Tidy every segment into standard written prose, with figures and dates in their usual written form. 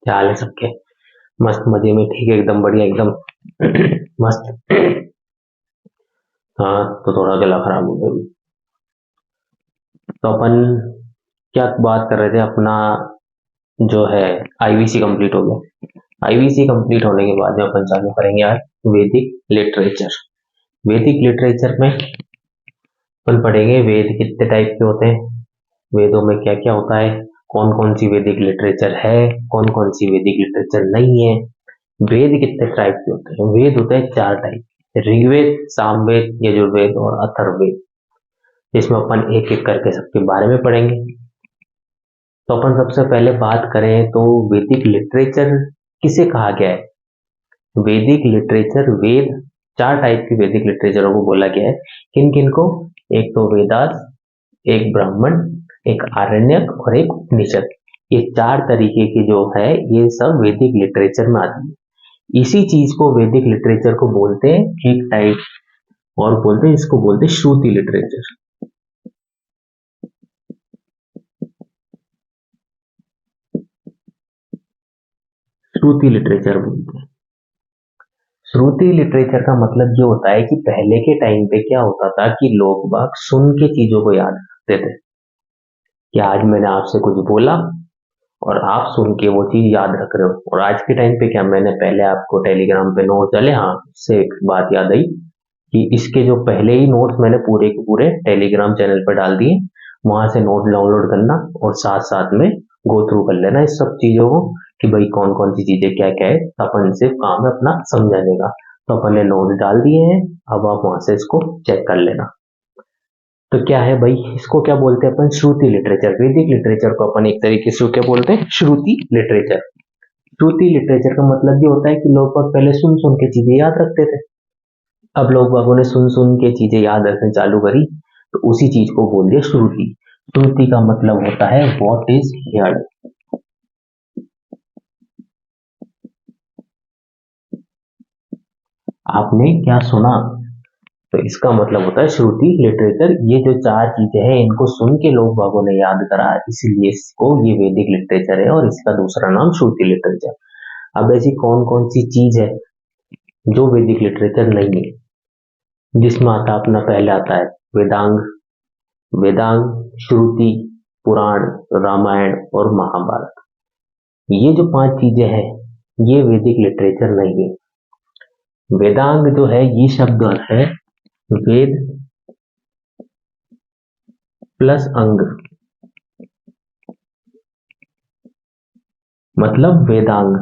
क्या हाल है सबके? मस्त मजे में, ठीक है, एकदम बढ़िया, एकदम मस्त। हाँ, तो थोड़ा गला खराब हो गया अभी। तो अपन क्या बात कर रहे थे अपना, जो है आईवीसी कंप्लीट हो गया। आईवीसी कंप्लीट होने के बाद में अपन चालू करेंगे आज वैदिक लिटरेचर। वैदिक लिटरेचर में अपन पढ़ेंगे वेद कितने टाइप के होते हैं, वेदों में क्या क्या होता है, कौन कौन सी वैदिक लिटरेचर है, कौन कौन सी वैदिक लिटरेचर नहीं है, वेद कितने टाइप के होते हैं। वेद होते हैं 4 टाइप, ऋग्वेद, सामवेद, यजुर्वेद और अथर्ववेद। इसमें अपन एक एक करके सबके बारे में पढ़ेंगे। तो अपन सबसे पहले बात करें तो वैदिक लिटरेचर किसे कहा गया है। वैदिक लिटरेचर, वेद, 4 टाइप की वैदिक लिटरेचरों को बोला गया है। किन किन को? एक तो वेदास, एक ब्राह्मण, एक आरण्यक और एक उपनिषद। ये 4 तरीके की जो है ये सब वैदिक लिटरेचर में आती है। इसी चीज को वैदिक लिटरेचर को बोलते हैं एक टाइप, और बोलते हैं, इसको बोलते हैं श्रुति लिटरेचर। श्रुति लिटरेचर बोलते हैं। श्रुति लिटरेचर का मतलब ये होता है कि पहले के टाइम पे क्या होता था कि लोग बाग सुन के चीजों को याद रखते थे, कि आज मैंने आपसे कुछ बोला और आप सुन के वो चीज याद रख रहे हो। और आज के टाइम पे क्या, मैंने पहले आपको टेलीग्राम पे नोट चले, हाँ, इससे एक बात याद आई कि इसके जो पहले ही नोट्स मैंने पूरे के पूरे टेलीग्राम चैनल पर डाल दिए, वहां से नोट डाउनलोड करना और साथ साथ में गो थ्रू कर लेना इस सब चीजों को, कि भाई कौन कौन सी चीजें क्या क्या है। तो अपन सिर्फ काम है अपना समझाने का। तो अपन ने नोट डाल दिए हैं, अब आप वहां से इसको चेक कर लेना। तो क्या है भाई, इसको क्या बोलते हैं अपन? श्रुति लिटरेचर। वैदिक लिटरेचर को अपन एक तरीके से क्या बोलते हैं? श्रुति लिटरेचर। श्रुति लिटरेचर का मतलब ये होता है कि लोग बहुत पहले सुन सुन के चीजें याद रखते थे। अब लोग बागों ने सुन सुन के चीजें याद रखना चालू करी, तो उसी चीज को बोल दिया श्रुति। श्रुति का मतलब होता है व्हाट इज हियर्ड। आपने क्या सुना, तो इसका मतलब होता है श्रुति लिटरेचर। ये जो 4 चीजें हैं इनको सुन के लोग बागों ने याद करा, इसलिए इसको ये वैदिक लिटरेचर है, और इसका दूसरा नाम श्रुति लिटरेचर। अब ऐसी कौन कौन सी चीज है जो वैदिक लिटरेचर नहीं है? जिसमें आता अपना पहले आता है वेदांग। वेदांग, श्रुति, पुराण, रामायण और महाभारत। ये जो 5 चीजें हैं ये वैदिक लिटरेचर नहीं है। वेदांग जो है ये शब्द है वेद प्लस अंग, मतलब वेदांग।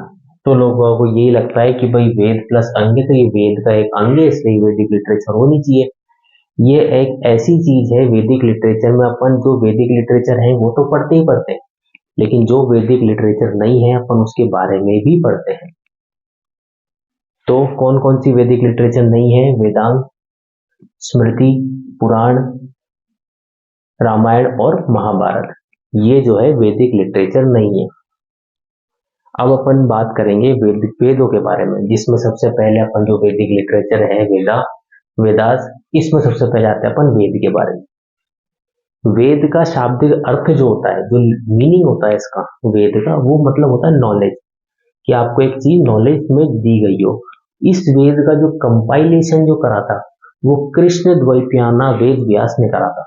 तो लोगों को यही लगता है कि भाई वेद प्लस अंग है, तो ये वेद का एक अंग है, इसलिए वैदिक लिटरेचर होनी चाहिए। ये एक ऐसी चीज है वैदिक लिटरेचर में, अपन जो वैदिक लिटरेचर है वो तो पढ़ते ही पढ़ते हैं, लेकिन जो वैदिक लिटरेचर नहीं है अपन उसके बारे में भी पढ़ते हैं। तो कौन कौन सी वैदिक लिटरेचर नहीं है? वेदांग, स्मृति, पुराण, रामायण और महाभारत, ये जो है वैदिक लिटरेचर नहीं है। अब अपन बात करेंगे वेदों के बारे में, जिसमें सबसे पहले अपन जो वैदिक लिटरेचर है वेदास, इसमें सबसे पहले आते हैं अपन वेद के बारे में। वेद का शाब्दिक अर्थ जो होता है, जो मीनिंग होता है इसका वेद का, वो मतलब होता है नॉलेज, कि आपको एक चीज नॉलेज में दी गई हो। इस वेद का जो कंपाइलेशन जो करा था वो कृष्ण द्वैपायन वेद व्यास ने करा था।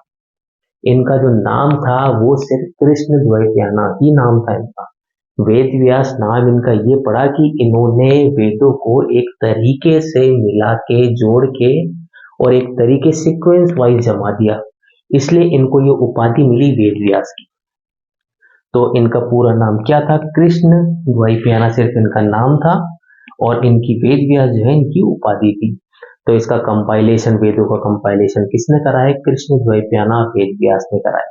इनका जो नाम था वो सिर्फ कृष्ण द्वैपायन ही नाम था इनका। वेद व्यास नाम इनका ये पड़ा कि इन्होंने वेदों को एक तरीके से मिला के जोड़ के और एक तरीके सीक्वेंस वाइज जमा दिया, इसलिए इनको ये उपाधि मिली वेद व्यास की। तो इनका पूरा नाम क्या था? कृष्ण द्वैपायन सिर्फ इनका नाम था, और इनकी वेद व्यास जो है इनकी उपाधि थी। तो इसका कंपाइलेशन, वेदों का कंपाइलेशन किसने करा है? कृष्ण द्वैपायन वेद व्यास ने करा है।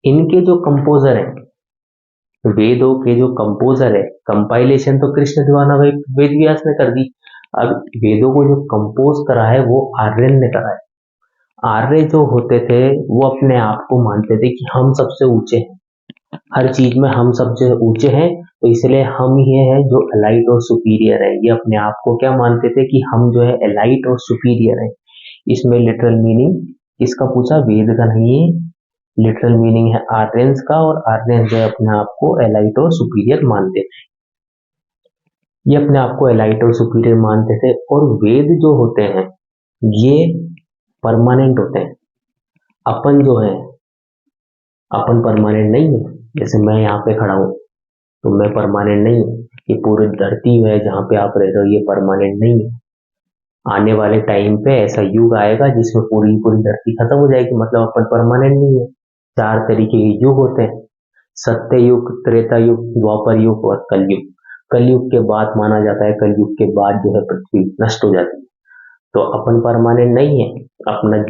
इनके जो कंपोजर हैं, वेदों के जो कंपोजर है, कंपाइलेशन तो कृष्ण द्वारा वेद व्यास ने कर दी। अब वेदों को जो कंपोज करा है वो आर्यन ने करा है। आर्य जो होते थे वो अपने आप को मानते थे कि हम सबसे ऊंचे हैं, हर चीज में हम सबसे ऊंचे हैं, तो इसलिए हम ही हैं जो एलाइट और सुपीरियर है। ये अपने आप को क्या मानते थे कि हम जो है एलाइट और सुपीरियर है। इसमें लिटरल मीनिंग इसका पूछा, वेद का नहीं है, लिटरल मीनिंग है आर्यंस का, और आर्यंस जो है अपने आप को एलाइट और सुपीरियर मानते थे। ये अपने आप को एलाइट और सुपीरियर मानते थे। और वेद जो होते हैं ये परमानेंट होते हैं। अपन जो है अपन परमानेंट नहीं है। जैसे मैं यहाँ पे खड़ा हूँ तो मैं परमानेंट नहीं हूँ। ये पूरी धरती है जहाँ पे आप रह रहे हो ये परमानेंट नहीं है। आने वाले टाइम पे ऐसा युग आएगा जिसमें पूरी पूरी धरती खत्म हो जाएगी, मतलब अपन परमानेंट नहीं है। 4 तरीके के युग होते हैं, सत्य युग, त्रेता युग, द्वापर युग और कलयुग। कलयुग के बाद माना जाता है, कलयुग के बाद जो है पृथ्वी नष्ट हो जाती है। तो अपन परमानेंट नहीं है। अपना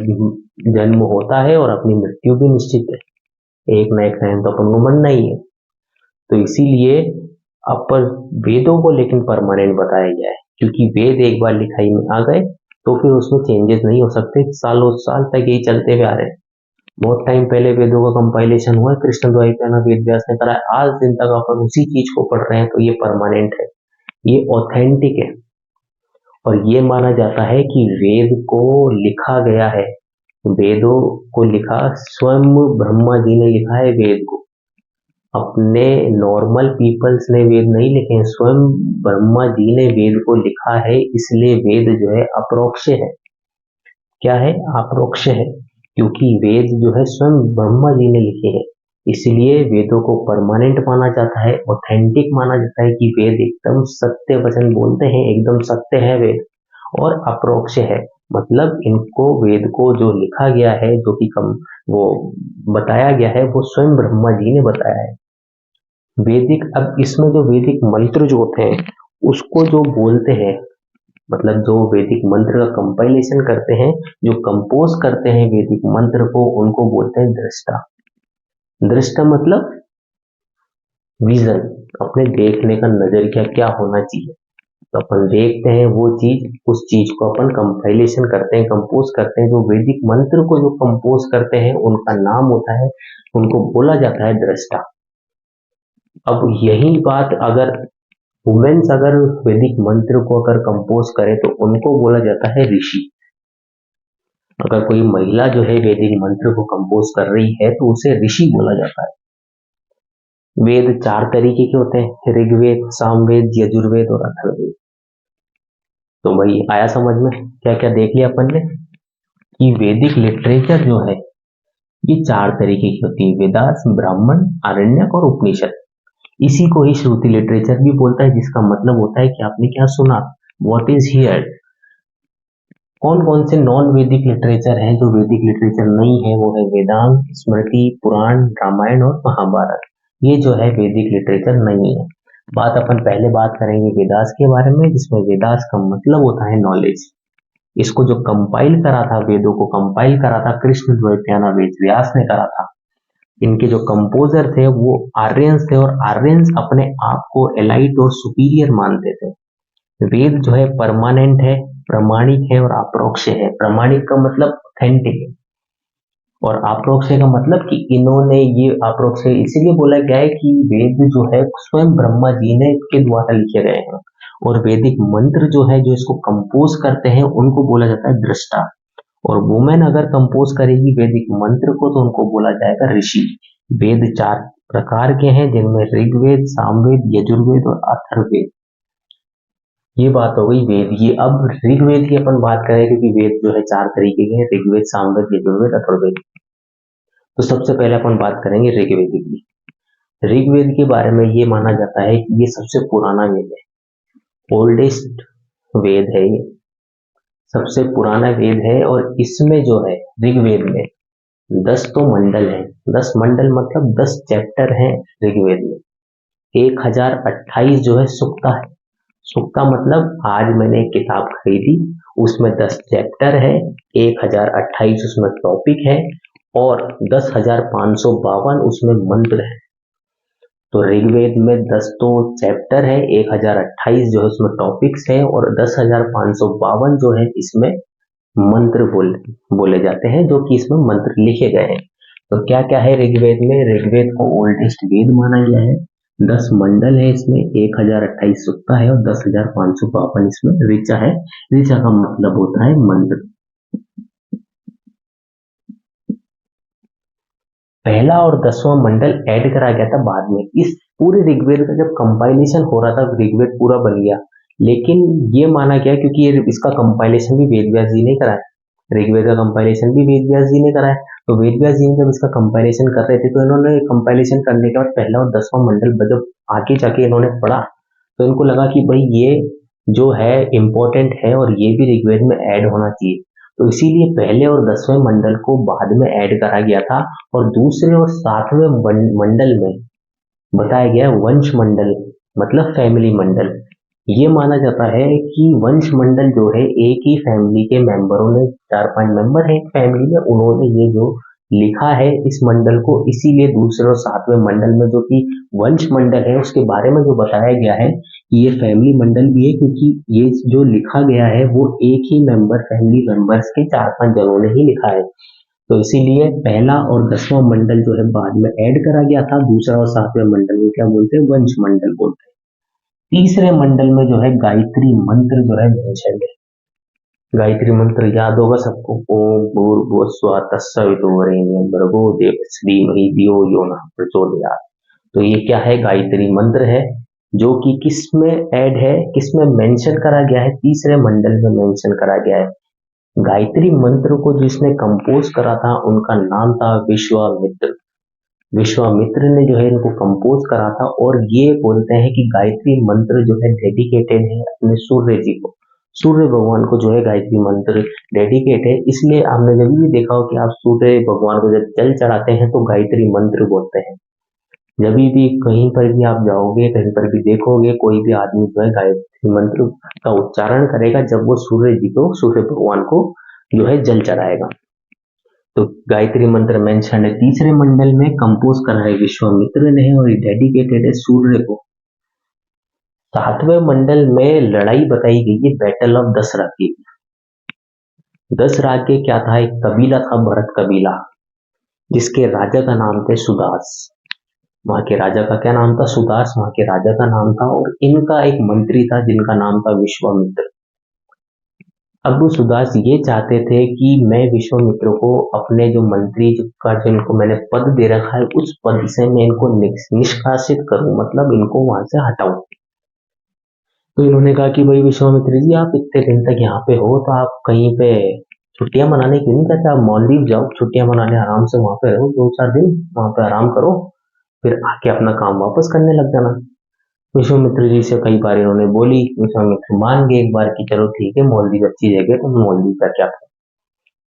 जन्म होता है और अपनी मृत्यु भी निश्चित है। एक ना एक टाइम तो अपन को मरना ही है। तो इसीलिए अपन वेदों को लेकिन परमानेंट बताया गया है, क्योंकि वेद एक बार लिखाई में आ गए तो फिर उसमें चेंजेस नहीं हो सकते। सालों साल तक यही चलते हुए आ रहे हैं। बहुत टाइम पहले वेदों का कंपाइलेशन हुआ है, कृष्ण द्वैपायन वेद व्यास ने करा है। आज दिन तक अपन उसी चीज को पढ़ रहे हैं, तो ये परमानेंट है, ये ऑथेंटिक है। और ये माना जाता है कि वेद को लिखा गया है, वेदों को लिखा स्वयं ब्रह्मा जी ने लिखा है वेद को। अपने नॉर्मल पीपल्स ने वेद नहीं लिखे हैं, स्वयं ब्रह्मा जी ने वेद को लिखा है। इसलिए वेद जो है अपरोक्ष है। क्या है? अपरोक्ष है, क्योंकि वेद जो है स्वयं ब्रह्मा जी ने लिखे हैं। इसलिए वेदों को परमानेंट माना जाता है, ऑथेंटिक माना जाता है कि वेद एकदम सत्य वचन बोलते हैं, एकदम सत्य है वेद। और अपरोक्ष है, मतलब इनको वेद को जो लिखा गया है, जो कि वो बताया गया है, वो स्वयं ब्रह्मा जी ने बताया है। वैदिक, अब इसमें जो वैदिक मंत्र जो होते हैं उसको जो बोलते हैं, मतलब जो वैदिक मंत्र का कंपाइलेशन करते हैं, जो कंपोज करते हैं वैदिक मंत्र को, उनको बोलते हैं दृष्टा। दृष्टा मतलब विजन, अपने देखने का नजरिया क्या होना चाहिए। तो अपन देखते हैं वो चीज, उस चीज को अपन कंपाइलेशन करते हैं, कंपोज करते हैं। जो वैदिक मंत्र को जो कंपोज करते हैं उनका नाम होता है, उनको बोला जाता है दृष्टा। अब यही बात अगर वुमेन्स अगर वैदिक मंत्र को अगर कंपोज करे तो उनको बोला जाता है ऋषि। अगर कोई महिला जो है वैदिक मंत्र को कंपोज कर रही है तो उसे ऋषि बोला जाता है। वेद 4 तरीके के होते हैं, ऋग्वेद, सामवेद, यजुर्वेद और अथर्ववेद। तो भाई आया समझ में क्या क्या देख लिया अपन ने कि वैदिक लिटरेचर जो है ये 4 तरीके की होती है, वेदास, ब्राह्मण, आरण्यक और उपनिषद। इसी को ही श्रुति लिटरेचर भी बोलता है, जिसका मतलब होता है कि आपने क्या सुना, व्हाट इज हियर। कौन कौन से नॉन वैदिक लिटरेचर हैं जो वैदिक लिटरेचर नहीं है, वो है वेदांत, स्मृति, पुराण, रामायण और महाभारत। ये जो है वैदिक लिटरेचर नहीं है। अपन पहले बात करेंगे वेदास के बारे में, जिसमें वेदास का मतलब होता है नॉलेज। इसको जो कंपाइल करा था, वेदों को कंपाइल करा था कृष्ण द्वैपायन वेद व्यास ने करा था। इनके जो कंपोजर थे वो आर्यंस थे, और आर्यंस अपने आप को एलाइट और सुपीरियर मानते थे। वेद जो है परमानेंट है, प्रामाणिक है और अपरोक्ष है। प्रामाणिक का मतलब ऑथेंटिक है, और अपरोक्ष का मतलब कि इन्होंने ये अपरोक्ष इसलिए बोला गया है कि वेद जो है स्वयं ब्रह्मा जी ने के द्वारा लिखे गए हैं। और वैदिक मंत्र जो है जो इसको कंपोज करते हैं उनको बोला जाता है दृष्टा। और वुमेन अगर कंपोज करेगी वैदिक मंत्र को तो उनको बोला जाएगा ऋषि। वेद 4 प्रकार के हैं, जिनमें ऋग्वेद, सामवेद, यजुर्वेद और अथर्ववेद। ये बात हो गई वेद की। अब ऋग्वेद की अपन बात करें, क्योंकि वेद जो है 4 तरीके के हैं, ऋग्वेद, सामवेद, यजुर्वेद, अथर्ववेद। तो सबसे पहले अपन बात करेंगे ऋग्वेद की। ऋग्वेद के बारे में ये माना जाता है कि ये सबसे पुराना वेद है, ओल्डेस्ट वेद है, ये सबसे पुराना वेद है। और इसमें जो है ऋग्वेद में 10 तो मंडल है। 10 मंडल मतलब 10 चैप्टर हैं ऋग्वेद में। 1028 जो है सुक्ता है। सुक्ता मतलब आज मैंने एक किताब खरीदी, उसमें 10 चैप्टर है, 1028 उसमें टॉपिक है और 10,552 उसमें मंत्र है। तो ऋग्वेद में 10 तो चैप्टर है, 1028 जो है उसमें टॉपिक्स है और 10,552 जो है इसमें मंत्र बोले जाते हैं, जो कि इसमें मंत्र लिखे गए हैं। तो क्या क्या है ऋग्वेद में? ऋग्वेद को ओल्डेस्ट वेद माना गया है। 10 मंडल है इसमें, 1028 सूक्ता है और 10,552 इसमें ऋचा है। ऋचा का मतलब होता है मंत्र। पहला और 10वां मंडल ऐड करा गया था बाद में। इस पूरे ऋग्वेद का जब कंपाइलेशन हो रहा था, ऋग्वेद पूरा बन गया, लेकिन ये माना गया क्योंकि ये इसका कंपाइलेशन भी वेद व्यास जी ने करा है, ऋग्वेद का कंपाइलेशन भी वेद व्यास जी ने करा है। तो वेद व्यास जी ने जब इसका कंपाइलेशन कर रहे थे तो इन्होंने कंपाइलेशन करने के बाद पहला और 10वां मंडल जब आगे जाके इन्होंने पढ़ा तो इनको लगा कि भाई ये जो है इम्पोर्टेंट है और ये भी ऋग्वेद में ऐड होना चाहिए। तो इसीलिए पहले और 10वें मंडल को बाद में ऐड करा गया था और दूसरे और 7वें मंडल में बताया गया वंश मंडल, मतलब फैमिली मंडल। ये माना जाता है कि वंश मंडल जो है एक ही फैमिली के मेंबरों ने, 4-5 मेंबर है एक फैमिली में, उन्होंने ये जो लिखा है इस मंडल को, इसीलिए दूसरे और 7वें मंडल में जो कि वंश मंडल है उसके बारे में जो बताया गया है कि ये फैमिली मंडल भी है, क्योंकि ये जो लिखा गया है वो एक ही मेंबर, फैमिली मेंबर्स के 4-5 जनों ने ही लिखा है। तो इसीलिए पहला और 10वां मंडल जो है बाद में ऐड करा गया था, दूसरा और 7वें मंडल में क्या बोलते हैं, वंश मंडल बोलते हैं। तीसरे मंडल में जो है गायत्री मंत्र जो है मेंशन है। गायत्री मंत्र याद होगा सबको, ओम भूर्भुवस्सुवः तत्सवितुर्वरेण्यं भर्गो देवस्य धीमहि धियो यो नः प्रचोदयात्। तो ये क्या है, गायत्री मंत्र है, जो कि किस में ऐड है, किस में मेंशन करा गया है, तीसरे मंडल में मेंशन करा गया है। गायत्री मंत्र को जिसने कंपोज करा था उनका नाम था विश्वामित्र। विश्वामित्र ने जो है इनको कंपोज करा था और ये बोलते हैं कि गायत्री मंत्र जो है डेडिकेटेड है अपने सूर्य जी को, सूर्य भगवान को जो है गायत्री मंत्र डेडिकेट है। इसलिए आपने जब भी देखा हो कि आप सूर्य भगवान को जब जल चढ़ाते हैं तो गायत्री मंत्र बोलते हैं। जब भी कहीं पर भी आप जाओगे, कहीं पर भी देखोगे, कोई भी आदमी जो है गायत्री मंत्र का उच्चारण करेगा जब वो सूर्य जी को, सूर्य भगवान को जो है जल चढ़ाएगा। तो गायत्री मंत्र मेंशन है तीसरे मंडल में, कंपोज करा है विश्वामित्र ने और डेडिकेटेड है सूर्य को। 7वें मंडल में लड़ाई बताई गई है, बैटल ऑफ दशराकी। दशराके क्या था, एक कबीला था, भरत कबीला, जिसके राजा का नाम थे सुदास। वहां के राजा का क्या नाम था, सुदास वहां के राजा का नाम था, और इनका एक मंत्री था जिनका नाम था विश्वामित्र। अब सुदास ये चाहते थे कि मैं विश्वामित्र को अपने जो मंत्री का जो इनको मैंने पद दे रखा है उस पद से मैं इनको निष्कासित करूं, मतलब इनको वहां से हटाऊं। तो इन्होंने कहा कि भाई विश्वामित्र जी, आप इतने दिन तक यहाँ पे हो तो आप कहीं पे छुट्टियां मनाने क्यों नहीं जाते, आप मालदीव जाओ छुट्टियां मनाने, आराम से वहां पे रहो 2-4 दिन, वहां पे आराम करो, फिर आके अपना काम वापस करने लग जाना। विश्वामित्र जी से कई बार इन्होंने बोली, विश्वामित्र मान गए एक बार कि चलो ठीक है, मालदीव अच्छी जगह, तो मालदीव का क्या था।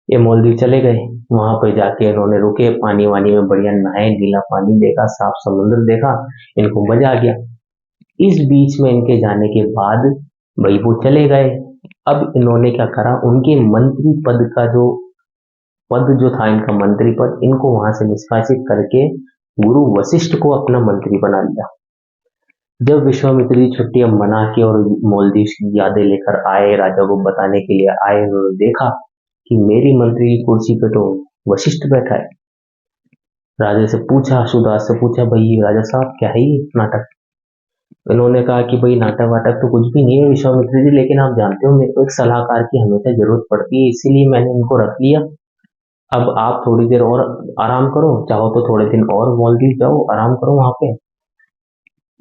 ये मालदीव चले गए, वहां पर जाके इन्होंने रुके, पानी वानी में बढ़िया नहाए, नीला पानी देखा, साफ समुद्र देखा, इनको मजा आ गया। इस बीच में इनके जाने के बाद भाई वो चले गए। अब इन्होंने क्या करा, उनके मंत्री पद का जो पद जो था, इनका मंत्री पद, इनको वहां से निष्कासित करके गुरु वशिष्ठ को अपना मंत्री बना लिया। जब विश्वामित्र जी छुट्टियां मना के और मालदीव की यादें लेकर आए, राजा को बताने के लिए आए, उन्होंने देखा कि मेरी मंत्री की कुर्सी पे तो वशिष्ठ बैठा है। राजा से पूछा, सुदास से पूछा, भाई राजा साहब क्या है ये नाटक। इन्होंने कहा कि भाई नाटक वाटक तो कुछ भी नहीं है विश्वामित्र जी, लेकिन आप जानते हो मेरे को एक सलाहकार की हमेशा जरूरत पड़ती है, इसीलिए मैंने इनको रख लिया। अब आप थोड़ी देर और आराम करो, चाहो तो थोड़े दिन और मालदीव जाओ, आराम करो वहां पे।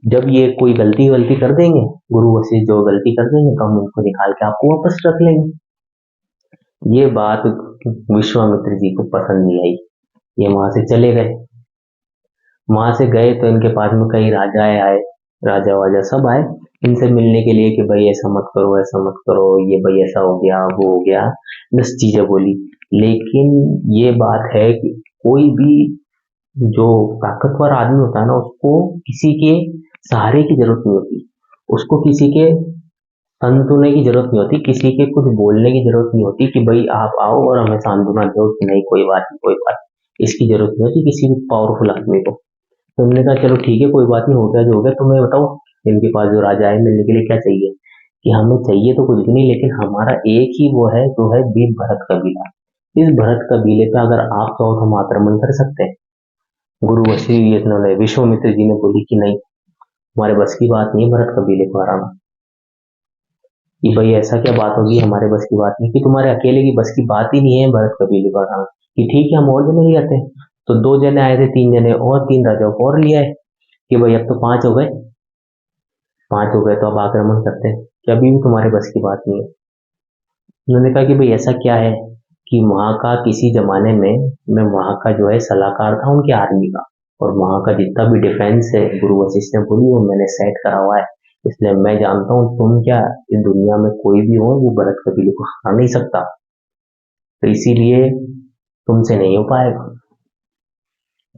जब ये कोई गलती वलती कर देंगे, गुरु वशिष्ठ जो गलती कर देंगे तो हम उनको निकाल के आपको वापस रख लेंगे। ये बात विश्वामित्र जी को पसंद नहीं आई, ये वहां से चले गए। वहां से गए तो इनके पास में कई राजाएं आए, राजा वाजा सब आए इनसे मिलने के लिए कि भाई ऐसा मत करो, ऐसा मत करो, ये भाई ऐसा हो गया, वो हो गया, 10 चीजें बोली। लेकिन ये बात है कि कोई भी जो ताकतवर आदमी होता है ना, उसको किसी के सहारे की जरूरत नहीं होती, उसको किसी के सांत्वना की जरूरत नहीं होती, किसी के कुछ बोलने की जरूरत नहीं होती कि भाई आप आओ और हमें सांत्वना दो कि नहीं कोई बात नहीं, कोई बात नहीं, इसकी जरूरत नहीं होती किसी भी पावरफुल आदमी को। तो हमने कहा चलो ठीक है, कोई बात नहीं, हो गया जो हो गया। तुम्हें बताओ इनके पास जो राजा है मिलने के लिए क्या चाहिए, कि हमें चाहिए तो कुछ भी नहीं, लेकिन हमारा एक ही वो है जो है वीर भरत कबीला। इस भरत कबीले पे अगर आप चाहो तो हम आक्रमण कर सकते हैं। गुरु वशिष्ठ ने, विश्वामित्र जी ने बोली कि नहीं, हमारे बस की बात नहीं भरत कबीले को हराना। कि भाई ऐसा क्या बात होगी, हमारे बस की बात नहीं, कि तुम्हारे अकेले की बस की बात ही नहीं है भरत कबीले को हराना। कि ठीक है, हम और जने ले आते हैं। तो 2 जने आए थे, 3 जने और, 3 राजाओं को और लिया है। कि भाई अब तो 5 हो गए, 5 हो गए तो अब आक्रमण करते हैं, कि अभी भी तुम्हारे बस की बात नहीं है। उन्होंने कहा कि भाई ऐसा क्या है कि वहां का किसी जमाने में मैं वहां का जो है सलाहकार था उनकी आर्मी का, और वहां का जितना भी डिफेंस है गुरु वशिष्ठ ने बोली वो मैंने सेट करा हुआ है, इसलिए मैं जानता हूँ तुम क्या, इस दुनिया में कोई भी हो वो भरत कबीले को हरा नहीं सकता, तो इसीलिए तुमसे नहीं हो पाएगा।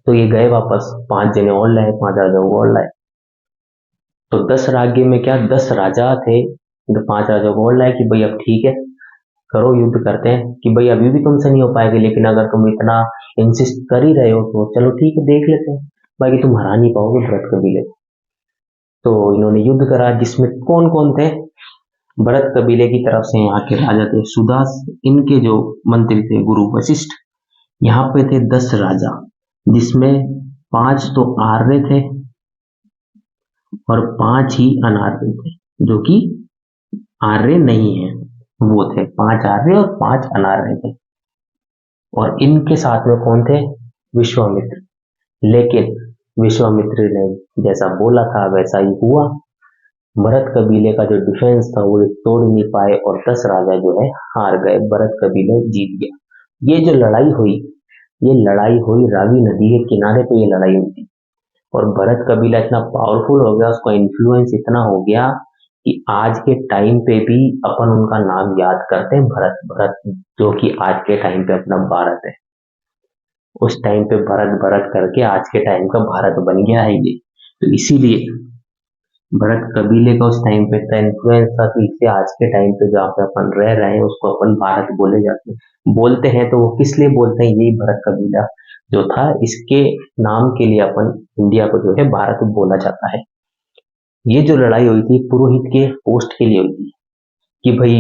तो ये गए वापस, 5 जने और लाए, 5 राजाओं को और लाए। तो 10 राज्य में क्या 10 राजा थे, तो 5 राजाओं को और लाए कि भाई अब ठीक है, करो युद्ध करते हैं, कि भाई अभी भी तुमसे नहीं हो पाएगा, लेकिन अगर तुम इतना इंसिस्ट कर ही रहे हो तो चलो ठीक है देख लेते हैं, बाकी तुम हरा नहीं पाओगे भरत कबीले को। तो इन्होंने युद्ध करा, जिसमें कौन कौन थे, भरत कबीले की तरफ से यहाँ के राजा थे सुदास, इनके जो मंत्री थे गुरु वशिष्ठ, यहाँ पे थे 10 राजा, जिसमें 5 तो आर्य थे और 5 ही अनार्य थे, जो कि आर्य नहीं है, वो थे 5 आर्य और 5 अनार्य थे। और इनके साथ में कौन थे, विश्वामित्र। लेकिन विश्वामित्र ने जैसा बोला था वैसा ही हुआ, भरत कबीले का जो डिफेंस था वो तोड़ नहीं पाए और 10 राजा जो है हार गए, भरत कबीले जीत गया। ये जो लड़ाई हुई, ये लड़ाई हुई रावी नदी के किनारे पे, ये लड़ाई हुई थी, और भरत कबीला इतना पावरफुल हो गया, उसका इन्फ्लुएंस इतना हो गया कि आज के टाइम पे भी अपन उनका नाम याद करते हैं, भरत भरत, जो कि आज के टाइम पे अपना भारत है। उस टाइम पे भरत भरत करके आज के टाइम का भारत बन गया है ये, तो इसीलिए भरत कबीले का उस टाइम पे इतना इन्फ्लुएंस था, तो इससे आज के टाइम पे जहाँ पे अपन रह रहे हैं उसको अपन भारत बोले जाते हैं, बोलते हैं तो वो किस लिए बोलते हैं, यही भरत कबीला जो था इसके नाम के लिए अपन इंडिया को जो है भारत बोला जाता है। ये जो लड़ाई हुई थी पुरोहित के पोस्ट के लिए हुई थी, कि भाई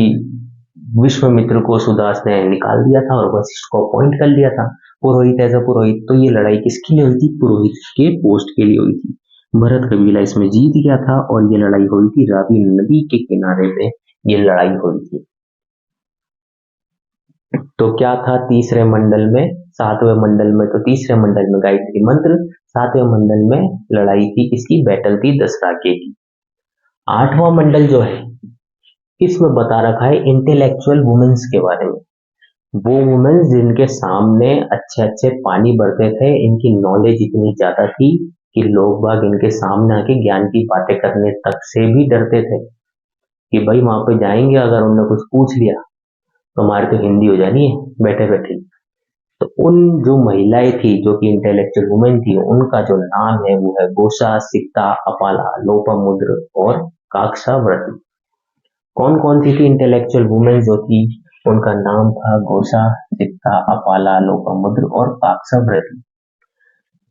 विश्वामित्र को सुदास ने निकाल दिया था और वशिष्ठ को अपॉइंट कर लिया था पुरोहित एज अ पुरोहित, तो ये लड़ाई किसके लिए हुई थी, पुरोहित के पोस्ट के लिए हुई थी। भरत कबीला इसमें जीत गया था और ये लड़ाई हुई थी रावी नदी के किनारे पे, ये लड़ाई हुई थी। तो क्या था तीसरे मंडल में, 7वें मंडल में, तो तीसरे मंडल में गायत्री मंत्र, 7वें मंडल में लड़ाई थी, किसकी बैटल थी दशराके की। 8वां मंडल जो है इसमें बता रखा है इंटेलेक्चुअल वुमेन्स के बारे में, वो वुमेन्स जिनके सामने अच्छे अच्छे पानी भरते थे, इनकी नॉलेज इतनी ज्यादा थी कि लोग बाग इनके सामने आके ज्ञान की बातें करने तक से भी डरते थे, कि भाई वहां पे जाएंगे अगर उन्होंने कुछ पूछ लिया तो हमारी तो हिंदी हो जानी है बैठे बैठे। तो उन जो महिलाएं थी जो कि इंटेलेक्चुअल वुमेन थी, उनका जो नाम है वो है गोसा, सिक्ता, अपाला, लोपामुद्र और काक्षाव्रती। कौन कौन सी थी इंटेलेक्चुअल वुमेन जो थी, उनका नाम था गोसा, सिक्ता, अपाला, लोपामुद्र और काक्षाव्रती।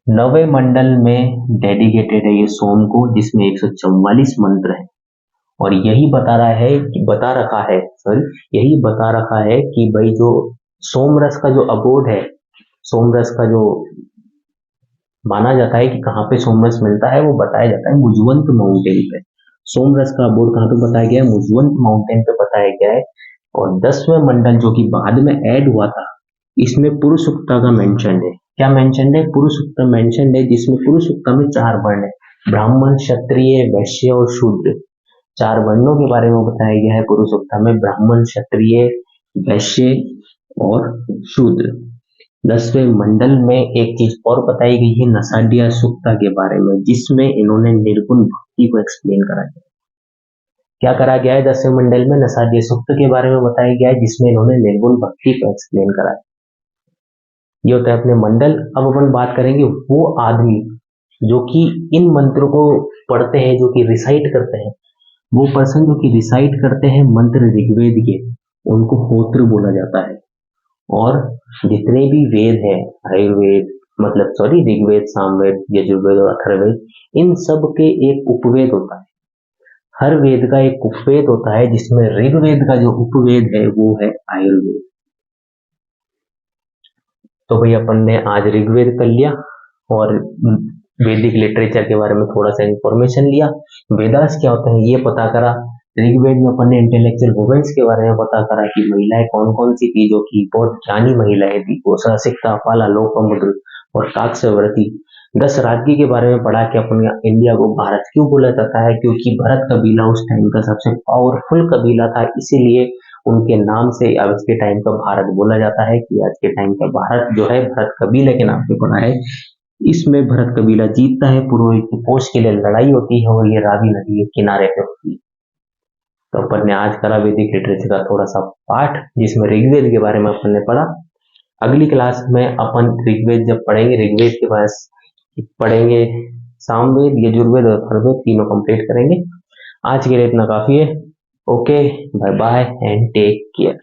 9वें मंडल में डेडिकेटेड है ये सोम को, जिसमें 144 मंत्र है, और यही बता रखा है सॉरी, यही बता रखा है कि भाई जो सोमरस का जो अबोध है, सोमरस का जो माना जाता है कि कहाँ पे सोमरस मिलता है, वो बताया जाता है मुजवंत माउंटेन पे। सोमरस का अबोध कहाँ पे बताया गया है, मुजवंत माउंटेन पे बताया गया है। और 10वें मंडल जो कि बाद में ऐड हुआ था, इसमें पुरुषुक्ता का मेंशन है। क्या मेंशन है, पुरुषुक्ता मेंशन है, जिसमें पुरुषुक्ता में 4 वर्ण है, ब्राह्मण, क्षत्रिय, वैश्य और शूद्र। 4 वर्णों के बारे में बताया गया है पुरुषोत्तम में, ब्राह्मण, क्षत्रिय, वैश्य और शूद्र। 10वें मंडल में एक चीज और बताई गई है नसाड्या सुक्ता के बारे में, जिसमें इन्होंने निर्गुण भक्ति को एक्सप्लेन करा गया। क्या करा गया है 10वें मंडल में, नसाड्य सुक्त के बारे में बताया गया है, जिसमें इन्होंने निर्गुण भक्ति को एक्सप्लेन करा है। ये होता है अपने मंडल। अब अपन बात करेंगे वो आदमी जो कि इन मंत्रों को पढ़ते हैं, जो कि रिसाइट करते हैं, वो पर्सन जो कि रिसाइट करते हैं मंत्र ऋग्वेद के, उनको होत्र बोला जाता है। और जितने भी वेद हैं, आयुर्वेद मतलब सॉरी ऋग्वेद, सामवेद, यजुर्वेद और अथर्ववेद, इन सब के एक उपवेद होता है। हर वेद का एक उपवेद होता है, जिसमें ऋग्वेद का जो उपवेद है वो है आयुर्वेद। तो भाई अपन ने आज ऋग्वेद कर लिया और वैदिक लिटरेचर के बारे में थोड़ा सा इंफॉर्मेशन लिया, वेदास क्या होता है ये पता करा, ऋग्वेद में अपन ने इंटेलेक्चुअल वुमेन्स के बारे में पता करा कि महिलाएं कौन कौन सी थी, जो कि बहुत ज्ञानी महिलाएं थी, गोसा, सिक्ता, अपाला, लोपामुद्र और काक्षाव्रती। दस राजगी के बारे में पढ़ा कि अपन इंडिया को भारत क्यों बोला जाता है, क्योंकि भरत कबीला उस टाइम का सबसे पावरफुल कबीला था, इसीलिए उनके नाम से आज के टाइम का भारत बोला जाता है कि आज के टाइम का भारत जो है भरत कबीले के नाम पे पड़ा है। इसमें भरत कबीला जीतता है, पुरोहित की पोस्ट के लिए लड़ाई होती है और ये रावी नदी के किनारे पे होती है। तो अपन ने आज करा वैदिक लिटरेचर का थोड़ा सा पाठ, जिसमें ऋग्वेद के बारे में अपन ने पढ़ा। अगली क्लास में अपन ऋग्वेद जब पढ़ेंगे, ऋग्वेद के बाद पढ़ेंगे सामवेद, यजुर्वेद और अथर्ववेद, तीनों कंप्लीट करेंगे। आज के लिए इतना काफी है। Okay, bye bye and take care.